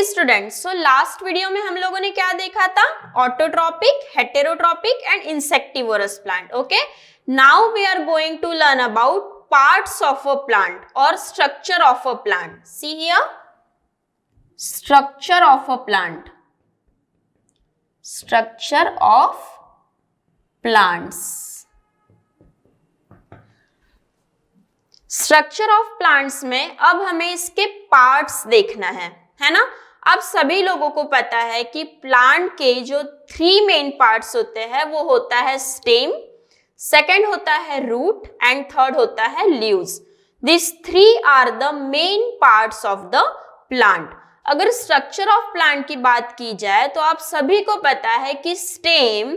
Okay students, so last video में हम लोगों ने क्या देखा था? Autotrophic, heterotrophic and insectivorous plant. Okay, now we are going to learn about parts of a plant और structure of a plant. See here, structure of a plant, structure of plants. Structure of plants में अब हमें इसके parts देखना है ना. अब सभी लोगों को पता है कि प्लांट के जो 3 मेन पार्ट्स होते हैं वो होता है स्टेम, सेकंड होता है रूट एंड थर्ड होता है leaves. This 3 are the main parts of the plant. अगर स्ट्रक्चर ऑफ प्लांट की बात की जाए तो आप सभी को पता है कि stem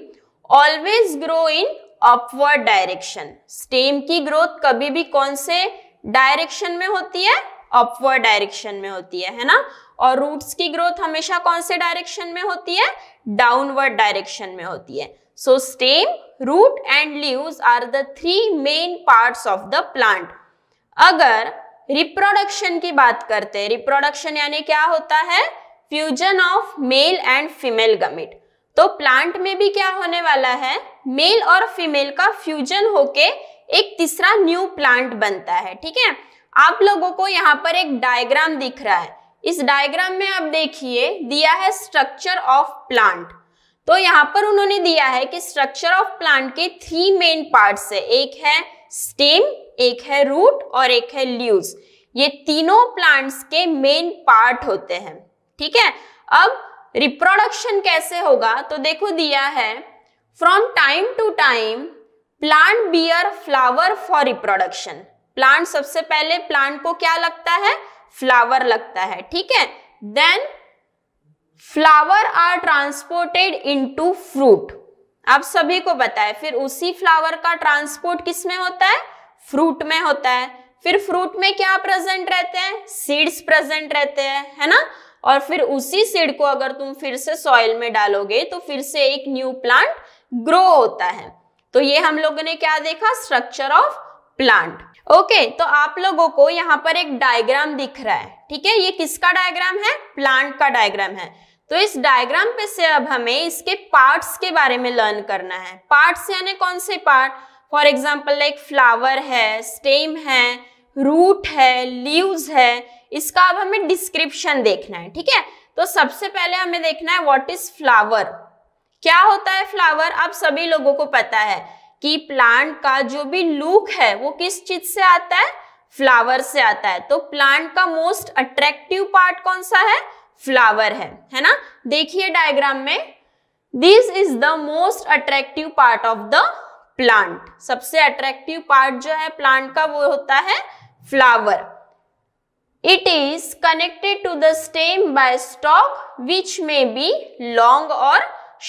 always grow in upward direction. Stem की ग्रोथ कभी भी कौन से डायरेक्शन में होती है? अपवर्ड डायरेक्शन में होती है ना. और रूट्स की ग्रोथ हमेशा कौन से डायरेक्शन में होती है? डाउनवर्ड डायरेक्शन में होती है. So stem, root and leaves are the 3 main parts of the plant. अगर रिप्रोडक्शन की बात करते हैं, रिप्रोडक्शन यानी क्या होता है? Fusion of male and female gamete. तो प्लांट में भी क्या होने वाला है? मेल और फीमेल का फ्यूजन होके एक तीसरा न्यू प्लांट बनता है. ठीक है, आप लोगों को यहाँ पर एक डायग्राम दिख रहा है. इस डायग्राम में आप देखिए दिया है स्ट्रक्चर ऑफ प्लांट. तो यहाँ पर उन्होंने दिया है कि स्ट्रक्चर ऑफ प्लांट के 3 मेन पार्ट्स है. एक है स्टेम, एक है रूट और एक है लीव्स. ये तीनों प्लांट्स के मेन पार्ट होते हैं. ठीक है, अब रिप्रोडक्शन कैसे होगा? तो देखो दिया है from time to time plant bear flower for reproduction. Plant सबसे पहले प्लांट को क्या लगता है? फ्लावर लगता है. ठीक है, then flower are transported into fruit. आप सभी को पता है फिर उसी फ्लावर का ट्रांसपोर्ट किस में होता है? फ्रूट में होता है. फिर फ्रूट में क्या प्रेजेंट रहते हैं? सीड्स प्रेजेंट रहते हैं, है ना. और फिर उसी सीड को अगर तुम फिर से सॉइल में डालोगे तो फिर से एक न्यू प्लांट ग्रो होता है. तो ये हम लोगों ने क्या देखा? Structure of plant. ओके, तो आप लोगों को यहाँ पर एक डायग्राम दिख रहा है. ठीक है, ये किसका डायग्राम है? प्लांट का डायग्राम है. तो इस डायग्राम पे से अब हमें इसके पार्ट्स के बारे में लर्न करना है. पार्ट्स यानी कौन से part? For example like flower है, स्टेम है, रूट है, लीव्स है. इसका अब हमें डिस्क्रिप्शन देखना है. ठीक है, तो सबसे पहले हमें देखना है व्हाट इज फ्लावर. क्या होता है फ्लावर? आप सभी लोगों को पता है कि प्लांट का जो भी लुक है वो किस चीज से आता है? फ्लावर से आता है. तो प्लांट का मोस्ट अट्रैक्टिव पार्ट कौन सा है? फ्लावर है ना. देखिए डायग्राम में, this is the most attractive part of the plant. सबसे अट्रैक्टिव पार्ट जो है प्लांट का वो होता है flower. It is connected to the stem by stalk which may be long or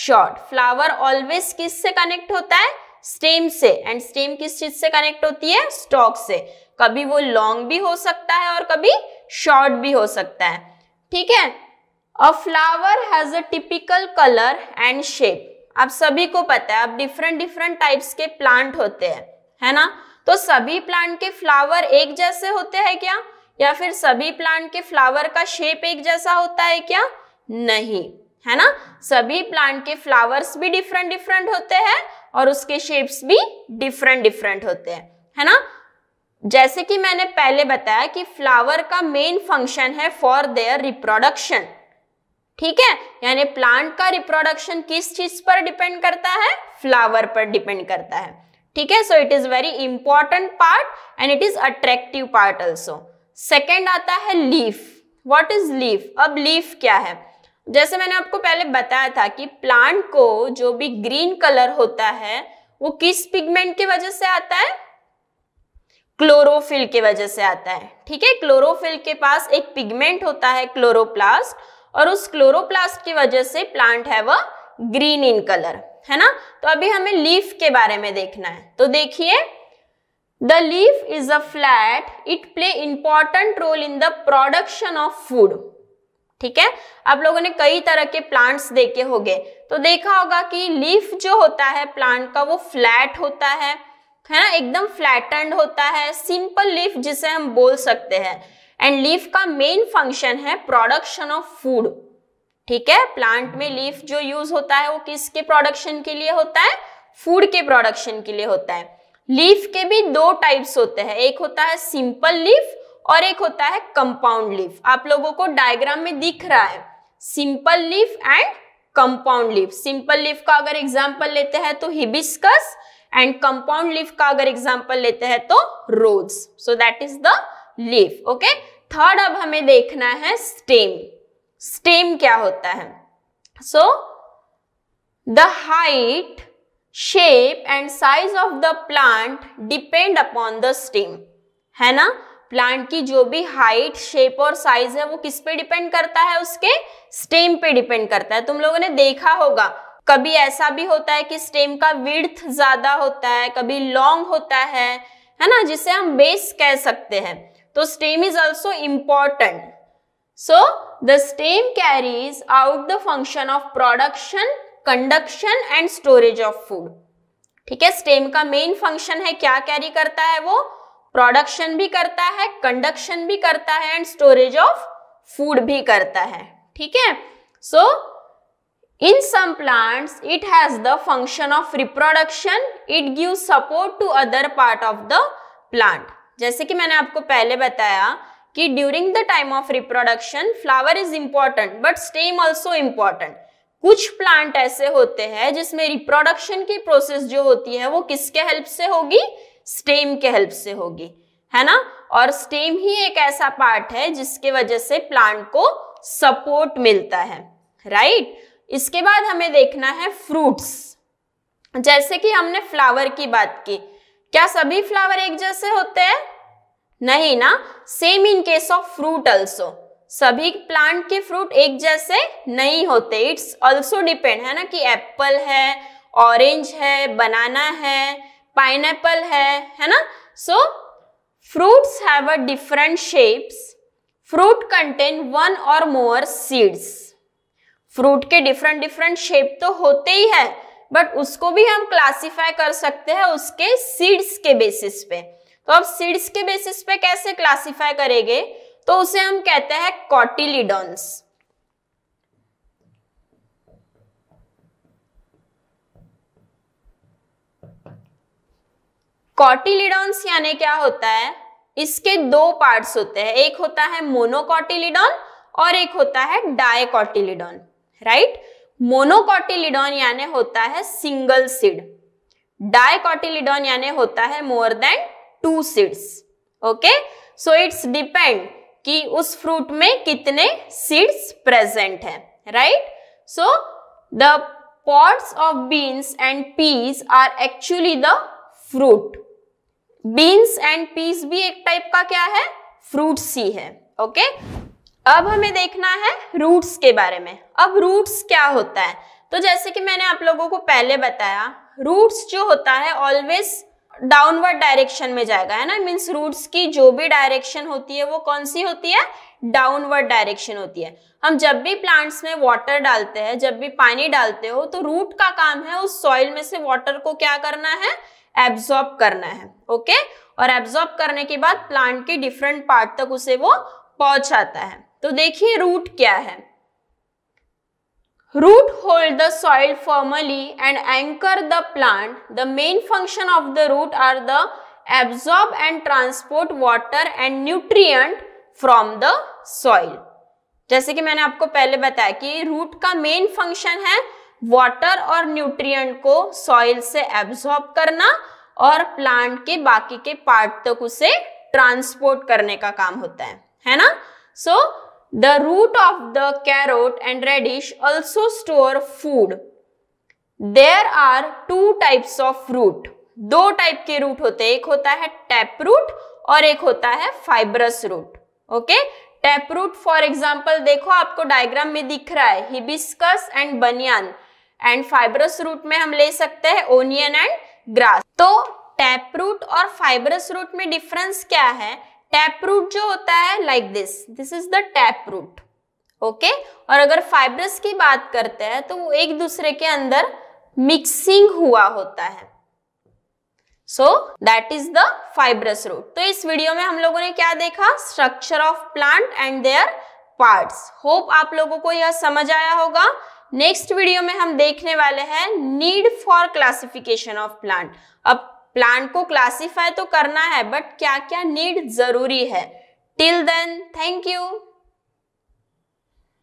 short. Flower always किस से कनेक्ट होता है? स्टेम से. एंड स्टेम किस चीज से कनेक्ट होती है? स्टॉक से. कभी वो लॉन्ग भी हो सकता है और कभी शॉर्ट भी हो सकता है. ठीक है, अ flower has a typical colour and shape. आप सभी को पता है अब डिफरेंट टाइप्स के प्लांट होते हैं, है ना. तो सभी प्लांट के फ्लावर एक जैसे होते हैं क्या? या फिर सभी प्लांट के फ्लावर का शेप एक जैसा होता है क्या? नहीं, है ना. सभी प्लांट के फ्लावर्स भी डिफरेंट होते हैं और उसके शेप्स भी डिफरेंट होते हैं, है ना. जैसे कि मैंने पहले बताया कि फ्लावर का मेन फंक्शन है फॉर देयर रिप्रोडक्शन. ठीक है, यानी प्लांट का रिप्रोडक्शन किस चीज पर डिपेंड करता है? फ्लावर पर डिपेंड करता है. ठीक है, so it is very important part and it is attractive part also. Second आता है लीफ. What is leaf? अब लीफ क्या है? जैसे मैंने आपको पहले बताया था कि प्लांट को जो भी ग्रीन कलर होता है वो किस पिगमेंट की वजह से आता है? क्लोरोफिल की वजह से आता है. ठीक है, क्लोरोफिल के पास एक पिगमेंट होता है क्लोरोप्लास्ट, और उस क्लोरोप्लास्ट की वजह से प्लांट है वह ग्रीन इन कलर, है ना. तो अभी हमें लीफ के बारे में देखना है. तो देखिए, the leaf is a flat, it play important role in the production of food. ठीक है, आप लोगों ने कई तरह के प्लांट्स देखे होंगे, तो देखा होगा कि लीफ जो होता है प्लांट का वो फ्लैट होता है ना, एकदम फ्लैटेंड होता है. सिंपल लीफ जिसे हम बोल सकते हैं. एंड लीफ का मेन फंक्शन है प्रोडक्शन ऑफ फूड। ठीक है, प्लांट में लीफ जो यूज होता है वो किसके प्रोडक्शन के लिए होता है? फूड के प्रोडक्शन के लिए होता है। लीफ के भी दो टाइप्स होते हैं, एक होता है सिंपल लीफ और एक होता है कंपाउंड लीफ। आप लोगों को डायग्राम में दिख रहा है simple leaf and compound leaf. Simple leaf का अगर एग्जांपल लेते हैं तो हिबिस्कस एंड कंपाउंड लीफ का अगर एग्जांपल लेते हैं तो rose. So that is the leaf. Okay, third अब हमें देखना है स्टेम। स्टेम क्या होता है? So the height, shape and size of the plant depend upon the stem, है ना। प्लांट की जो भी हाइट, शेप और साइज है वो किस पे डिपेंड करता है? उसके स्टेम पे डिपेंड करता है। तुम लोगों ने देखा होगा कभी ऐसा भी होता है कि स्टेम का विड्थ ज्यादा होता है, कभी लॉन्ग होता है ना, जिसे हम बेस कह सकते हैं। तो stem is also important. So the stem carries out the function of production, conduction and storage of food. ठीक है, स्टेम का मेन फंक्शन है, क्या कैरी करता है वो? प्रोडक्शन भी करता है, कंडक्शन भी करता है एंड स्टोरेज ऑफ फूड भी करता है। ठीक है, so in some plants it has the function of reproduction, it gives support to other part of the plant. जैसे कि मैंने आपको पहले बताया कि during the time of reproduction flower is important but stem also important. कुछ plant ऐसे होते हैं जिसमें रिप्रोडक्शन की प्रोसेस जो होती है वो किसके हेल्प से होगी? स्टेम के हेल्प से होगी, है ना। और स्टेम ही एक ऐसा पार्ट है जिसके वजह से प्लांट को सपोर्ट मिलता है, राइट। इसके बाद हमें देखना है फ्रूट्स। जैसे कि हमने फ्लावर की बात की, क्या सभी फ्लावर एक जैसे होते हैं? नहीं ना। Same in case of fruit also, सभी प्लांट के फ्रूट एक जैसे नहीं होते। इट्स ऑल्सो डिपेंड, है ना, कि एप्पल है, ऑरेंज है, बनाना है, पाइनएप्पल है ना। सो fruits have a different shapes, fruit contain one और मोर सीड्स। फ्रूट के डिफरेंट डिफरेंट शेप तो होते ही है, बट उसको भी हम क्लासिफाई कर सकते हैं उसके सीड्स के बेसिस पे। तो अब सीड्स के बेसिस पे कैसे क्लासिफाई करेंगे? तो उसे हम कहते हैं कॉटिलिडॉन्स। कॉटिलिडॉन्स यानी क्या होता है? इसके दो पार्ट्स होते हैं, एक होता है मोनोकॉटिलिडॉन और एक होता है डाइकॉटिलिडॉन, राइट। मोनोकॉटिलिडॉन यानी होता है सिंगल सीड, डाइकॉटिलिडॉन यानी होता है more than 2 seeds. Okay, so it's depend कि उस फ्रूट में कितने सीड्स प्रेजेंट हैं, right. So the pods of beans and peas are actually the fruit. Beans and peas भी एक टाइप का क्या है? फ्रूट्स ही है। ओके, अब हमें देखना है रूट्स के बारे में। अब रूट्स क्या होता है? तो जैसे कि मैंने आप लोगों को पहले बताया, रूट्स जो होता है ऑलवेज डाउनवर्ड डायरेक्शन में जाएगा, है ना। मीन्स रूट्स की जो भी डायरेक्शन होती है वो कौन सी होती है? डाउनवर्ड डायरेक्शन होती है। हम जब भी प्लांट्स में वाटर डालते हैं, जब भी पानी डालते हो, तो रूट का काम है उस सॉइल में से वाटर को क्या करना है? एब्जॉर्ब करना है। ओके, और एब्जॉर्ब करने के बाद प्लांट के डिफरेंट पार्ट तक उसे वो पहुंचाता है। तो देखिए रूट क्या है। Root hold the soil firmly and anchor the plant. The main function of the root are the absorb and transport water and nutrient from the soil. जैसे कि मैंने आपको पहले बताया कि रूट का मेन फंक्शन है वाटर और न्यूट्रिएंट को सॉइल से एब्जॉर्ब करना और प्लांट के बाकी के पार्ट तक उसे ट्रांसपोर्ट करने का काम होता है ना। सो the root of the carrot and radish also store food. There are 2 types of root. 2 type के रूट होते हैं, एक होता है टैप रूट और एक होता है fibrous root. Okay, tap root for example देखो आपको डायग्राम में दिख रहा है hibiscus and banyan, and fibrous root में हम ले सकते हैं ओनियन एंड ग्रास। तो टैप रूट और फाइब्रस रूट में डिफरेंस क्या है? टैप रूट जो होता है like this is the tap root. Okay, और अगर फाइब्रस की बात करते हैं तो वो एक दूसरे के अंदर मिक्सिंग हुआ होता है। So that is the fibrous root. तो इस वीडियो में हम लोगों ने क्या देखा, structure of plant and their parts. Hope आप लोगों को यह समझ आया होगा। नेक्स्ट वीडियो में हम देखने वाले हैं need for classification of plant. अब प्लांट को क्लासिफाई तो करना है, बट क्या क्या नीड जरूरी है। Till then, thank you.